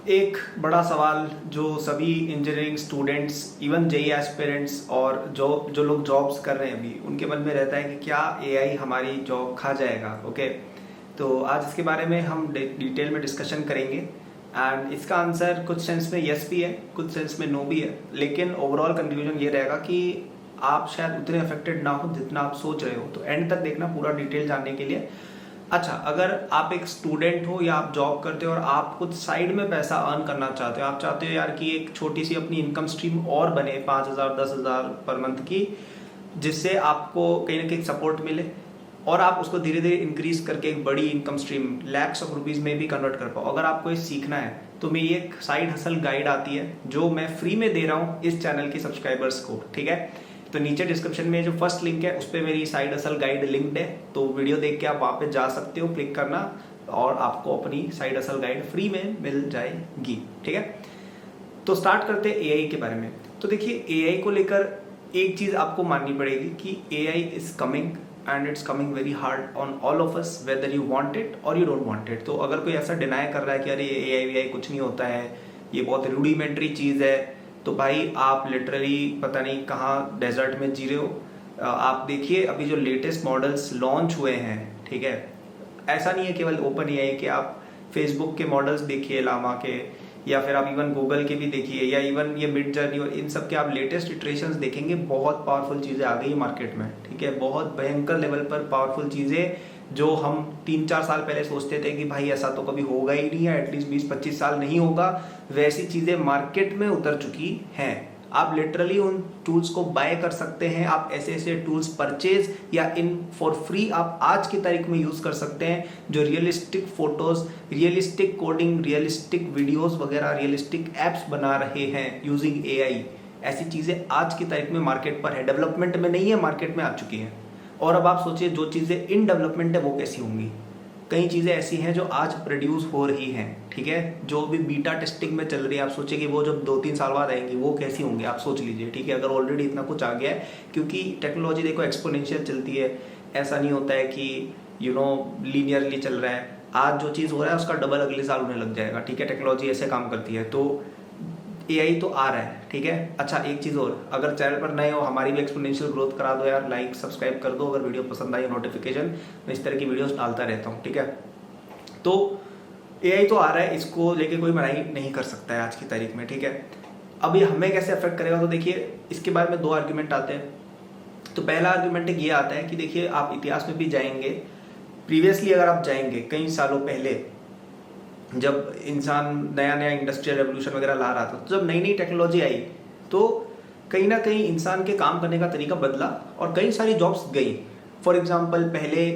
एक बड़ा सवाल जो सभी engineering students, even JEE aspirants और जो जो लोग जॉब्स कर रहे हैं अभी, उनके मन में रहता है कि क्या एआई हमारी जॉब खा जाएगा। ओके, तो आज इसके बारे में हम डिटेल में डिस्कशन करेंगे एंड इसका आंसर कुछ सेंस में यस भी है, कुछ सेंस में नो भी है, लेकिन ओवरऑल कंक्लूजन ये रहेगा कि आप शायद उतने अफेक्टेड ना हो जितना आप सोच रहे हो। तो एंड तक देखना पूरा डिटेल जानने के लिए। अच्छा, अगर आप एक स्टूडेंट हो या आप जॉब करते हो और आप कुछ साइड में पैसा अर्न करना चाहते हो, आप चाहते हो यार कि एक छोटी सी अपनी इनकम स्ट्रीम और बने 5,000 10,000 पर मंथ की, जिससे आपको कहीं ना कहीं सपोर्ट मिले और आप उसको धीरे धीरे इंक्रीज करके एक बड़ी income stream lakhs of rupees में भी कन्वर्ट कर पाओ। अगर आपको ये सीखना है तो मेरी एक साइड हसल गाइड आती है जो मैं फ्री में दे रहा हूँ इस चैनल के सब्सक्राइबर्स को। ठीक है, तो नीचे डिस्क्रिप्शन में जो फर्स्ट लिंक है उस पर मेरी साइड हसल गाइड लिंक्ड है, तो वीडियो देख के आप वहां पे जा सकते हो, क्लिक करना और आपको अपनी साइड हसल गाइड फ्री में मिल जाएगी। ठीक है, तो स्टार्ट करते हैं एआई के बारे में। तो देखिए, एआई को लेकर एक चीज आपको माननी पड़ेगी कि AI is coming and it's coming very hard on all of us, whether you want it और यू डोंट वांट इट। तो अगर कोई ऐसा डिनाई कर रहा है कि अरे एआई कुछ नहीं होता है, ये बहुत रूडिमेंट्री चीज है, तो भाई आप लिटरली पता नहीं कहाँ डेजर्ट में जी रहे हो। आप देखिए अभी जो लेटेस्ट मॉडल्स लॉन्च हुए हैं, ठीक है, ऐसा नहीं है केवल ओपन एआई के, आप फेसबुक के मॉडल्स देखिए, लामा के, या फिर आप इवन गूगल के भी देखिए, या इवन ये मिड जर्नी और इन सब के आप लेटेस्ट इटरेशंस देखेंगे, बहुत पावरफुल चीज़ें आ गई मार्केट में। ठीक है, बहुत भयंकर लेवल पर पावरफुल चीज़ें जो हम 3-4 साल पहले सोचते थे कि भाई ऐसा तो कभी होगा ही नहीं है, एटलीस्ट 20-25 साल नहीं होगा, वैसी चीज़ें मार्केट में उतर चुकी हैं। आप लिटरली उन टूल्स को बाय कर सकते हैं, आप ऐसे ऐसे टूल्स परचेज या इन फॉर फ्री आप आज की तारीख में यूज कर सकते हैं, जो realistic photos, realistic coding, realistic videos वगैरह, रियलिस्टिक एप्स बना रहे हैं यूजिंग एआई। ऐसी चीजें आज की तारीख में मार्केट पर है, डेवलपमेंट में नहीं है, मार्केट में आ चुकी हैं। और अब आप सोचिए जो चीजें इन डेवलपमेंट है वो कैसी होंगी। कई चीज़ें ऐसी हैं जो आज प्रोड्यूस हो रही हैं, ठीक है, जो भी बीटा टेस्टिंग में चल रही है। आप सोचिए कि वो जब 2-3 साल बाद आएंगी वो कैसी होंगी, आप सोच लीजिए। ठीक है, अगर ऑलरेडी इतना कुछ आ गया है, क्योंकि टेक्नोलॉजी देखो एक्सपोनेंशियल चलती है, ऐसा नहीं होता है कि लीनियरली चल रहा है। आज जो चीज़ हो रहा है उसका डबल अगले साल होने लग जाएगा। ठीक है, टेक्नोलॉजी ऐसे काम करती है। तो एआई तो आ रहा है, ठीक है। अच्छा, एक चीज़ और, अगर चैनल पर नए हो हमारी भी एक्सपोनेंशियल ग्रोथ करा दो यार, लाइक सब्सक्राइब कर दो। अगर वीडियो पसंद आई, नोटिफिकेशन, मैं इस तरह की वीडियोस डालता रहता हूँ। ठीक है, तो एआई तो आ रहा है, इसको लेके कोई मनाही नहीं कर सकता है आज की तारीख में। ठीक है, अब ये हमें कैसे अफेक्ट करेगा, तो देखिए इसके बारे में 2 आर्ग्यूमेंट आते हैं। तो पहला आर्ग्यूमेंट ये आता है कि देखिए आप इतिहास में भी जाएंगे, प्रीवियसली अगर आप जाएंगे कई सालों पहले, जब इंसान नया नया इंडस्ट्रियल रेवोल्यूशन वगैरह ला रहा था, तो जब नई नई टेक्नोलॉजी आई तो कहीं ना कहीं इंसान के काम करने का तरीका बदला और कई सारी जॉब्स गई। फॉर एग्जांपल, पहले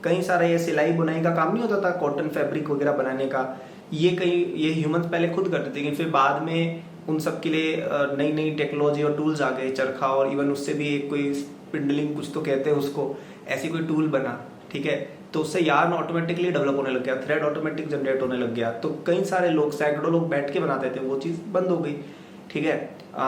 कई सारा ये सिलाई बुनाई का काम नहीं होता था, कॉटन फैब्रिक वगैरह बनाने का, ये ह्यूमंस पहले खुद करते थे, लेकिन फिर बाद में उन सब के लिए नई नई टेक्नोलॉजी और टूल्स आ गए, चरखा और इवन उससे भी एक कोई स्पिंडलिंग कुछ तो कहते हैं उसको, ऐसी कोई टूल बना। ठीक है, तो उससे यार्न ऑटोमेटिकली डेवलप होने लग गया, थ्रेड ऑटोमेटिक जनरेट होने लग गया। तो कई सारे लोग, सैकड़ों लोग बैठ के बनाते थे, वो चीज़ बंद हो गई। ठीक है,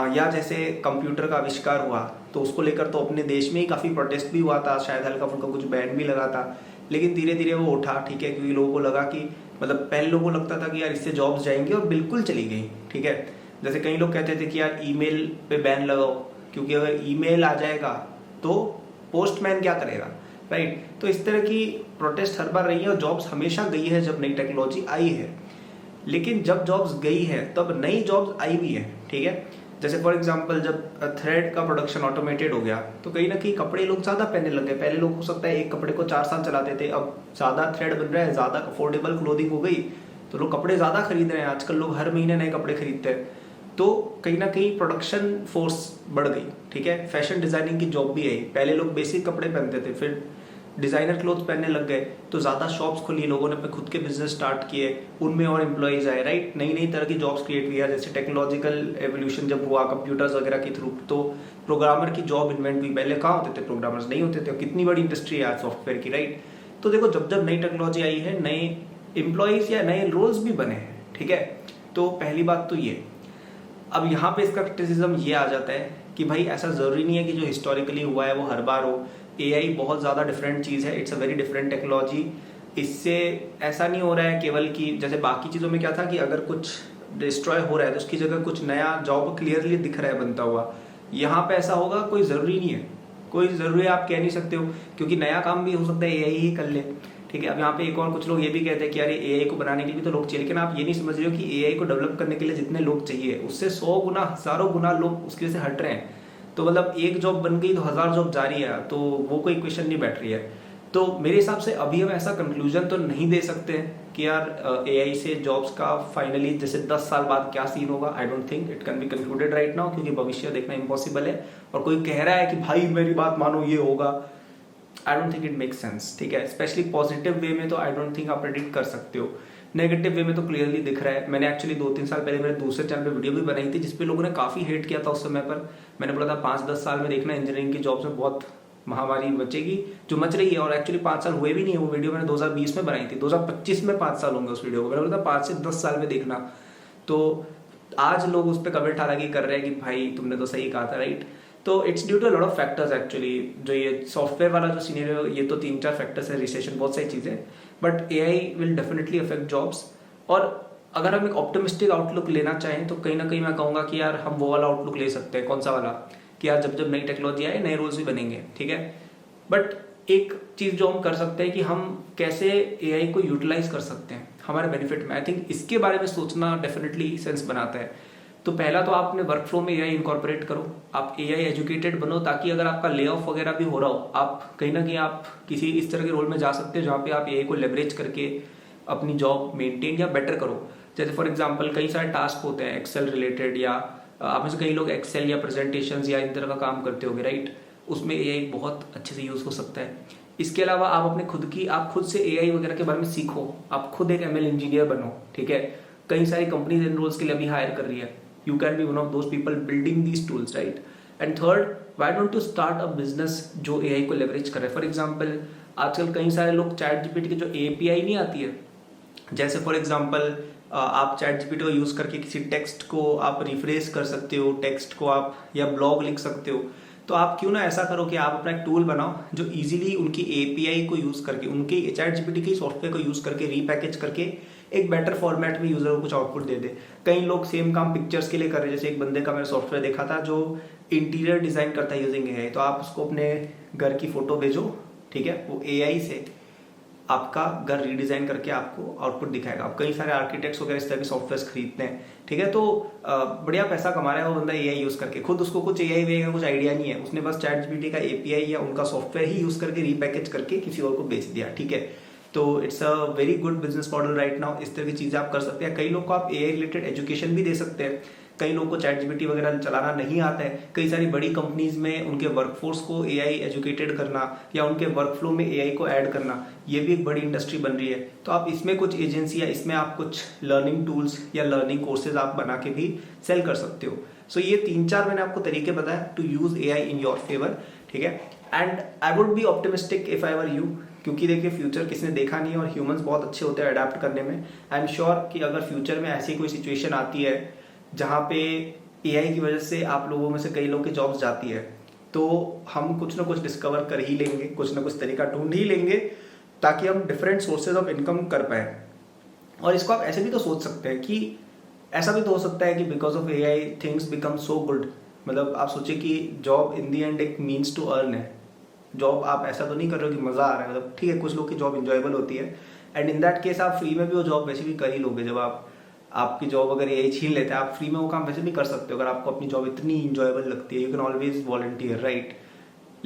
या जैसे कंप्यूटर का आविष्कार हुआ तो उसको लेकर तो अपने देश में ही काफ़ी प्रोटेस्ट भी हुआ था, शायद हल्का फुल्का कुछ बैन भी लगा था, लेकिन धीरे धीरे वो उठा। ठीक है, क्योंकि लोगों को लगा कि मतलब पहले लोगों को लगता था कि यार इससे जॉब्स जाएंगी, और बिल्कुल चली गई। ठीक है, जैसे कई लोग कहते थे कि यार ईमेल पे बैन लगाओ, क्योंकि अगर ईमेल आ जाएगा तो पोस्टमैन क्या करेगा, राइट। तो इस तरह की प्रोटेस्ट हर बार रही है और जॉब्स हमेशा गई है जब नई टेक्नोलॉजी आई है। लेकिन जब जॉब्स गई है तब नई जॉब्स आई भी है। ठीक है, जैसे फॉर एग्जांपल जब थ्रेड का प्रोडक्शन ऑटोमेटेड हो गया तो कहीं ना कहीं कपड़े लोग ज़्यादा पहनने लग गए। पहले लोग हो सकता है एक कपड़े को 4 साल चलाते थे, अब ज़्यादा थ्रेड बन रहा है, ज़्यादा अफोर्डेबल क्लोथिंग हो गई तो लोग कपड़े ज़्यादा खरीद रहे हैं। आजकल लोग हर महीने नए कपड़े खरीदते हैं, तो कहीं ना कहीं प्रोडक्शन फोर्स बढ़ गई। ठीक है, फैशन डिजाइनिंग की जॉब भी आई। पहले लोग बेसिक कपड़े पहनते थे, फिर डिजाइनर क्लोथ्स पहनने लग गए, तो ज़्यादा शॉप्स खुली, लोगों ने अपने खुद के बिजनेस स्टार्ट किए, उनमें और एम्प्लॉयज आए, राइट। नई नई तरह की जॉब्स क्रिएट हुई है। जैसे टेक्नोलॉजिकल एवोल्यूशन जब हुआ कंप्यूटर्स वगैरह के थ्रू, तो प्रोग्रामर की जॉब इन्वेंट हुई। पहले कहाँ होते थे प्रोग्रामर्स, नहीं होते थे। कितनी बड़ी इंडस्ट्री है आज सॉफ्टवेयर की, राइट। तो देखो जब जब नई टेक्नोलॉजी आई है, नए एम्प्लॉयज या नए रोल्स भी बने हैं। ठीक है, तो पहली बात तो ये। अब यहाँ पे इसका क्रिटिसिज्म ये आ जाता है कि भाई ऐसा जरूरी नहीं है कि जो हिस्टोरिकली हुआ है वो हर बार हो। एआई बहुत ज़्यादा डिफरेंट चीज़ है, it's a very different technology. इससे ऐसा नहीं हो रहा है केवल कि जैसे बाकी चीज़ों में क्या था कि अगर कुछ डिस्ट्रॉय हो रहा है तो उसकी जगह कुछ नया जॉब क्लियरली दिख रहा है बनता हुआ। यहाँ पे ऐसा होगा कोई ज़रूरी नहीं है, कोई ज़रूरी आप कह नहीं सकते हो, क्योंकि नया काम भी हो सकता है एआई ही कर ले। ठीक है, अब यहाँ पे एक और कुछ लोग ये भी कहते हैं कि यार एआई को बनाने के लिए भी तो लोग चाहिए, लेकिन आप ये नहीं समझ रहे हो कि एआई को डेवलप करने के लिए जितने लोग चाहिए उससे 100 गुना हजारों गुना लोग उसके लिए से हट रहे हैं। तो मतलब एक जॉब बन गई तो 1000 जॉब जा रही है, तो वो कोई क्वेश्चन नहीं बैठ रही है। तो मेरे हिसाब से अभी हम ऐसा कंक्लूजन तो नहीं दे सकते कि यार एआई से जॉब्स का फाइनली जैसे 10 साल बाद क्या सीन होगा। आई don't think it can be concluded right now, क्योंकि भविष्य देखना इम्पॉसिबल है। और कोई कह रहा है कि भाई मेरी बात मानो ये होगा, आई don't think it make sense. ठीक है, स्पेशली पॉजिटिव वे में तो आई डोंट थिंक आप प्रेडिक्ट कर सकते हो, नेगेटिव वे में तो क्लियरली दिख रहा है। मैंने एक्चुअली 2-3 साल पहले मेरे दूसरे चैनल पे वीडियो भी बनाई थी जिसपे लोगों ने काफी हेट किया था उस समय पर। मैंने बोला था 5-10 साल में देखना इंजीनियरिंग की जॉब्स में बहुत महामारी बचेगी, जो मच रही है। और एक्चुअली 5 साल हुए भी नहीं है। वो वीडियो मैंने 2020 में बनाई थी, 2025 में 5 साल होंगे उस वीडियो को। मैंने बोला था 5 से 10 साल में देखना। तो आज लोग उस पर कमेंट हालांकि कर रहे हैं कि भाई तुमने तो सही कहा था, राइट। तो it's due to lot of factors actually. जो ये सॉफ्टवेयर वाला जो सीनियर ये तो 3-4 फैक्टर्स है, रिसेशन, बहुत सारी चीजें, but AI will definitely affect jobs. और अगर हम एक ऑप्टिमिस्टिक आउटलुक लेना चाहें तो कहीं ना कहीं मैं कहूंगा कि यार हम वो वाला आउटलुक ले सकते हैं। कौन सा वाला? कि यार जब जब नई टेक्नोलॉजी आए नए रोल्स भी बनेंगे, ठीक है। बट एक चीज जो हम कर सकते हैं कि हम कैसे एआई को यूटिलाइज कर सकते हैं हमारे बेनिफिट में, आई थिंक इसके बारे में सोचना डेफिनेटली सेंस बनाता है। तो पहला तो आप अपने वर्क फ्लो में एआई इनकॉर्पोरेट करो, आप एआई एजुकेटेड बनो, ताकि अगर आपका ले ऑफ वगैरह भी हो रहा हो, आप कहीं ना कहीं आप किसी इस तरह के रोल में जा सकते हो जहाँ पे आप एआई को लेवरेज करके अपनी जॉब मेंटेन या बेटर करो। जैसे फॉर एग्जांपल कई सारे टास्क होते हैं एक्सेल रिलेटेड, या आप में से कई लोग एक्सेल या प्रेजेंटेशन या इन तरह का काम करते होगे, राइट। उसमें एआई बहुत अच्छे से यूज हो सकता है। इसके अलावा आप अपने आप खुद से एआई वगैरह के बारे में सीखो, आप खुद एक एमएल इंजीनियर बनो, ठीक है। कई सारी कंपनीज इन रोल्स के लिए अभी हायर कर रही है। You can be one of those people building these tools, right. And third, why don't you start a business जो एआई को लेवरेज करे। फॉर एग्जाम्पल आजकल कई सारे लोग चैट जीपीटी की जो एपीआई नहीं आती है, जैसे फॉर एग्जाम्पल आप चैट जीपीटी को यूज करके किसी टेक्स्ट को आप रिफ्रेश कर सकते हो, टेक्स्ट को आप या ब्लॉग लिख सकते हो। तो आप क्यों ना ऐसा करो कि आप अपना एक टूल बनाओ जो इजीली उनकी एपीआई को यूज करके, उनके चैट जीपीटी के सॉफ्टवेयर को यूज करके रीपैकेज करके एक बेटर फॉर्मेट में यूजर को कुछ आउटपुट दे दे। कई लोग सेम काम पिक्चर्स के लिए कर रहे हैं। जैसे एक बंदे का मैंने सॉफ्टवेयर देखा था जो इंटीरियर डिजाइन करता है यूजिंग एआई। तो आप उसको अपने घर की फोटो भेजो, ठीक है, वो एआई से आपका घर रीडिजाइन करके आपको आउटपुट दिखाएगा। आप कई सारे आर्किटेक्ट्स वगैरह इस तरह के सॉफ्टवेयर खरीदते हैं, ठीक है। तो बढ़िया पैसा कमा रहा है वो बंदा एआई यूज करके। खुद उसको कुछ एआई वे का कुछ आइडिया नहीं है, उसने बस चैट जीपीटी का एपीआई या उनका सॉफ्टवेयर ही यूज करके रीपैकेज करके किसी और को बेच दिया, ठीक है। तो it's a very good business model right now. इस तरह की चीजें आप कर सकते हैं। कई लोग को आप एआई रिलेटेड एजुकेशन भी दे सकते हैं। कई लोगों को चैट जीपीटी वगैरह चलाना नहीं आता है। कई सारी बड़ी कंपनीज में उनके वर्कफोर्स को एआई एजुकेटेड करना या उनके वर्कफ्लो में एआई को ऐड करना, ये भी एक बड़ी इंडस्ट्री बन रही है। तो आप इसमें कुछ एजेंसी या इसमें आप कुछ लर्निंग टूल्स या लर्निंग कोर्सेज आप बना के भी सेल कर सकते हो। सो ये 3-4 मैंने आपको तरीके बताया to use AI in your favour, ठीक है। And I would be optimistic if I were you, क्योंकि देखिए फ्यूचर किसी ने देखा नहीं है और ह्यूमंस बहुत अच्छे होते हैं अडेप्ट करने में। आई एम श्योर कि अगर फ्यूचर में ऐसी कोई सिचुएशन आती है जहाँ पे एआई की वजह से आप लोगों में से कई लोग की जॉब्स जाती है, तो हम कुछ ना कुछ डिस्कवर कर ही लेंगे, कुछ ना कुछ तरीका ढूंढ ही लेंगे ताकि हम डिफरेंट सोर्सेज ऑफ इनकम कर पाए। और इसको आप ऐसे भी तो सोच सकते हैं कि ऐसा भी तो हो सकता है कि because of AI things become so good. मतलब आप सोचिए कि जॉब इन दी एंड एक मीन्स टू अर्न है। जॉब आप ऐसा तो नहीं कर रहे हो कि मजा आ रहा है, मतलब ठीक है कुछ लोग की जॉब इंजॉयबल होती है, एंड इन दैट केस आप फ्री में भी वो जॉब वैसे भी कर ही लोगे। जब आपकी जॉब अगर एआई छीन लेता है, आप फ्री में वो काम वैसे भी कर सकते हो अगर आपको अपनी जॉब इतनी इंजॉयबल लगती है। You can always volunteer, right.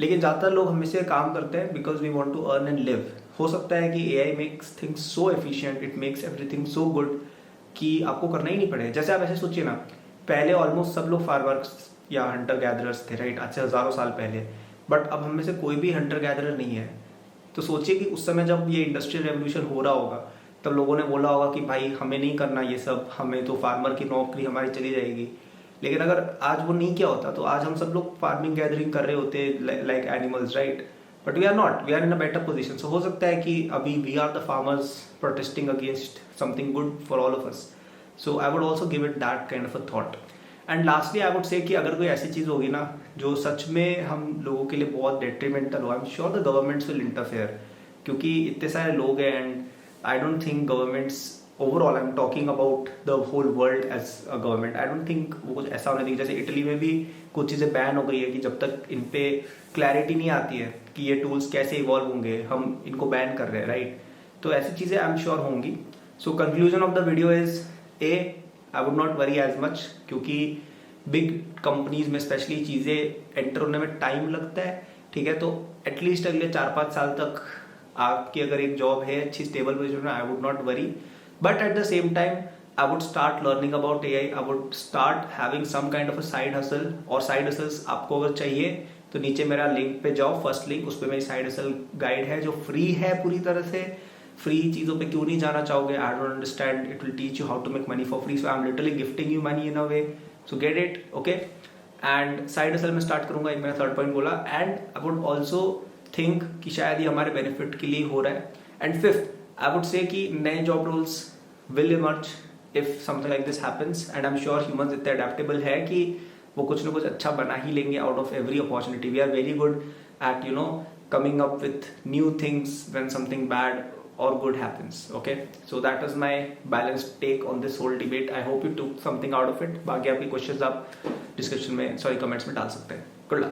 लेकिन ज्यादातर लोग हमेशा काम करते हैं because we want to earn and live. हो सकता है कि AI makes things so efficient, it makes everything so good कि आपको करना ही नहीं पड़े। जैसे आप ऐसे सोचिए ना, पहले ऑलमोस्ट सब लोग फार्मर्स या हंटर गैदरर्स थे, राइट, आज से हजारों साल पहले। बट अब हम में से कोई भी हंटर गैदरर नहीं है। तो सोचिए कि उस समय जब ये इंडस्ट्रियल रेवोल्यूशन हो रहा होगा तब लोगों ने बोला होगा कि भाई हमें नहीं करना ये सब, हमें तो फार्मर की नौकरी हमारी चली जाएगी। लेकिन अगर आज वो नहीं किया होता तो आज हम सब लोग फार्मिंग गैदरिंग कर रहे होते like animals, right. But we are not, we are in a better position. So हो सकता है कि अभी we are the farmers protesting against something good for all of us. So I would also give it that kind of a thought. And lastly I would say कि अगर कोई ऐसी चीज होगी ना जो सच में हम लोगों के लिए बहुत डेट्रीमेंटल हो, I am sure the governments will interfere, क्योंकि इतने सारे लोग हैं and I don't think governments overall I am talking about the whole world as a government, I don't think वो कुछ ऐसा होने देगी। जैसे इटली में भी कुछ चीज़ें बैन हो गई है कि जब तक इन पे क्लैरिटी नहीं आती है कि ये टूल्स कैसे इवॉल्व होंगे, हम इनको बैन कर रहे हैं, राइट? तो ऐसी चीज़ें आई एम श्योर होंगी। So conclusion of the video is I would not worry as much, क्योंकि बिग कंपनीज में स्पेशली चीज़ें एंटर होने में टाइम लगता है, ठीक है? तो एटलीस्ट अगले 4-5 साल तक आपकी अगर एक जॉब है अच्छी स्टेबल पोजीशन में, I would not worry. But at the same time I would start learning about AI, I would start having some kind of a side hustle. और साइड हसल्स आपको अगर चाहिए तो नीचे मेरा लिंक पे जाओ, फर्स्ट लिंक, उस पर मेरी साइड हसल गाइड है जो फ्री है पूरी तरह से। फ्री चीज़ों पे क्यों नहीं जाना चाहोगे? I don't understand, it will teach you how to make money for free, so I am literally gifting you money in a way, so get it, okay? And side hustle में start करूंगा, एक मैंने third point बोला। And I would also think कि शायद ये हमारे benefit के लिए हो रहा है। And fifth, I would say कि नए job roles will emerge if something like this happens, and I am sure humans इतने अडेप्टेबल है कि वो कुछ ना कुछ अच्छा बना ही लेंगे out of every opportunity. We are very good at coming up with new things when something bad or good happens, okay? So that is my balanced take on this whole debate. I hope you took something out of it. बाकी आपके questions आप description में, sorry, comments में डाल सकते हैं। Good luck.